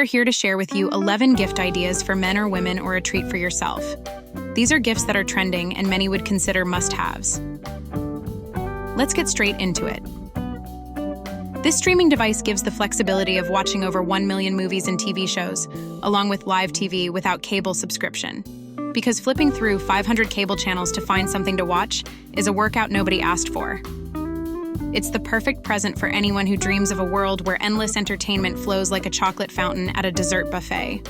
We're here to share with you 11 gift ideas for men or women or a treat for yourself. These are gifts that are trending and many would consider must-haves. Let's get straight into it. This streaming device gives the flexibility of watching over 1 million movies and TV shows, along with live TV without cable subscription. Because flipping through 500 cable channels to find something to watch is a workout nobody asked for. It's the perfect present for anyone who dreams of a world where endless entertainment flows like a chocolate fountain at a dessert buffet.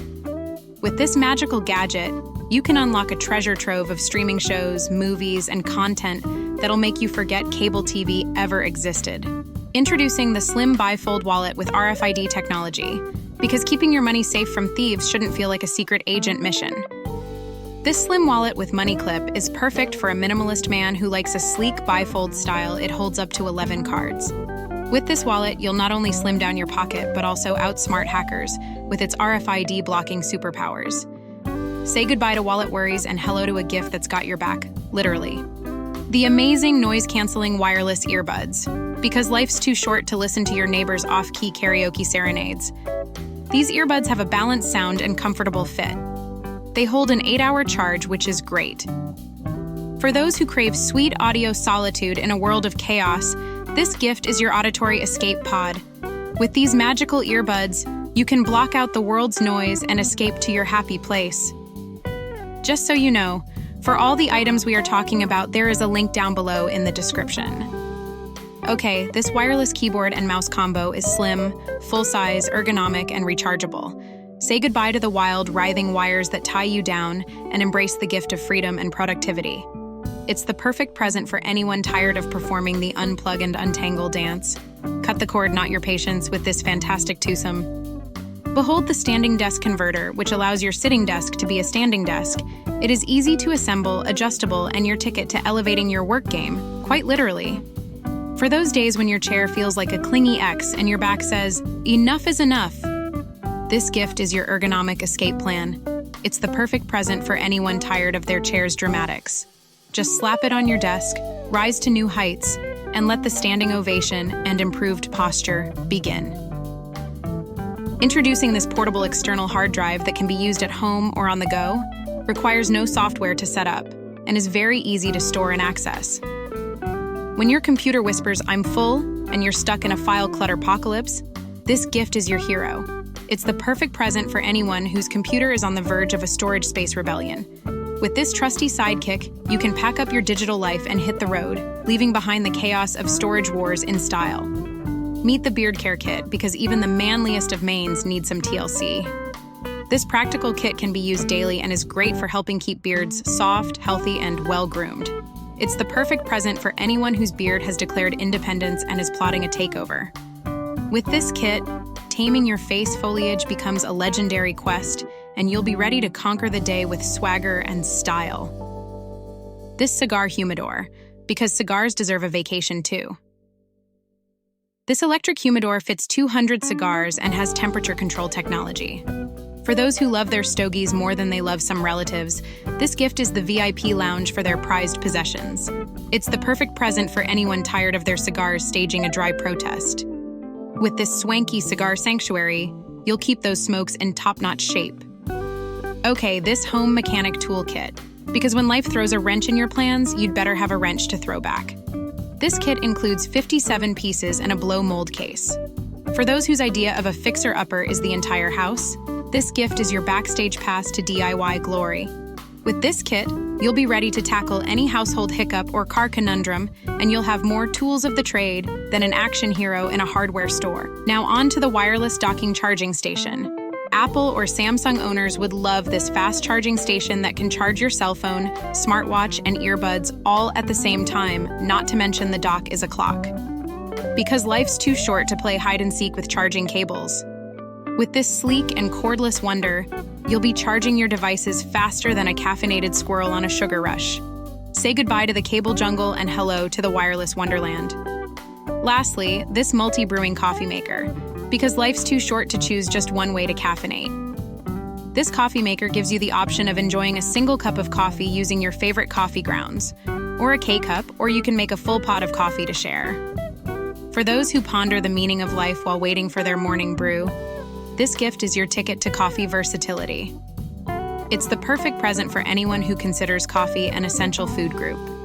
With this magical gadget, you can unlock a treasure trove of streaming shows, movies, and content that'll make you forget cable TV ever existed. Introducing the Slim Bifold Wallet with RFID technology, because keeping your money safe from thieves shouldn't feel like a secret agent mission. This slim wallet with money clip is perfect for a minimalist man who likes a sleek bifold style. It holds up to 11 cards. With this wallet, you'll not only slim down your pocket, but also outsmart hackers with its RFID blocking superpowers. Say goodbye to wallet worries and hello to a gift that's got your back, literally. The amazing noise-canceling wireless earbuds, because life's too short to listen to your neighbor's off-key karaoke serenades. These earbuds have a balanced sound and comfortable fit. They hold an 8-hour charge, which is great. For those who crave sweet audio solitude in a world of chaos, this gift is your auditory escape pod. With these magical earbuds, you can block out the world's noise and escape to your happy place. Just so you know, for all the items we are talking about, there is a link down below in the description. Okay, this wireless keyboard and mouse combo is slim, full-size, ergonomic, and rechargeable. Say goodbye to the wild, writhing wires that tie you down and embrace the gift of freedom and productivity. It's the perfect present for anyone tired of performing the unplug and untangle dance. Cut the cord, not your patience, with this fantastic twosome. Behold the standing desk converter, which allows your sitting desk to be a standing desk. It is easy to assemble, adjustable, and your ticket to elevating your work game, quite literally. For those days when your chair feels like a clingy X and your back says, "Enough is enough," this gift is your ergonomic escape plan. It's the perfect present for anyone tired of their chair's dramatics. Just slap it on your desk, rise to new heights, and let the standing ovation and improved posture begin. Introducing this portable external hard drive that can be used at home or on the go, requires no software to set up, and is very easy to store and access. When your computer whispers, "I'm full," and you're stuck in a file clutter apocalypse, this gift is your hero. It's the perfect present for anyone whose computer is on the verge of a storage space rebellion. With this trusty sidekick, you can pack up your digital life and hit the road, leaving behind the chaos of storage wars in style. Meet the beard care kit, because even the manliest of manes need some TLC. This practical kit can be used daily and is great for helping keep beards soft, healthy, and well-groomed. It's the perfect present for anyone whose beard has declared independence and is plotting a takeover. With this kit, taming your face foliage becomes a legendary quest, and you'll be ready to conquer the day with swagger and style. This cigar humidor, because cigars deserve a vacation too. This electric humidor fits 200 cigars and has temperature control technology. For those who love their stogies more than they love some relatives, this gift is the VIP lounge for their prized possessions. It's the perfect present for anyone tired of their cigars staging a dry protest. With this swanky cigar sanctuary, you'll keep those smokes in top-notch shape. Okay, this home mechanic toolkit, because when life throws a wrench in your plans, you'd better have a wrench to throw back. This kit includes 57 pieces and a blow mold case. For those whose idea of a fixer-upper is the entire house, this gift is your backstage pass to DIY glory. With this kit, you'll be ready to tackle any household hiccup or car conundrum, and you'll have more tools of the trade than an action hero in a hardware store. Now on to the wireless docking charging station. Apple or Samsung owners would love this fast charging station that can charge your cell phone, smartwatch, and earbuds all at the same time, not to mention the dock is a clock. Because life's too short to play hide and seek with charging cables. With this sleek and cordless wonder, you'll be charging your devices faster than a caffeinated squirrel on a sugar rush. Say goodbye to the cable jungle and hello to the wireless wonderland. Lastly, this multi-brewing coffee maker, because life's too short to choose just one way to caffeinate. This coffee maker gives you the option of enjoying a single cup of coffee using your favorite coffee grounds, or a K-cup, or you can make a full pot of coffee to share. For those who ponder the meaning of life while waiting for their morning brew, This gift is your ticket to coffee versatility. It's the perfect present for anyone who considers coffee an essential food group.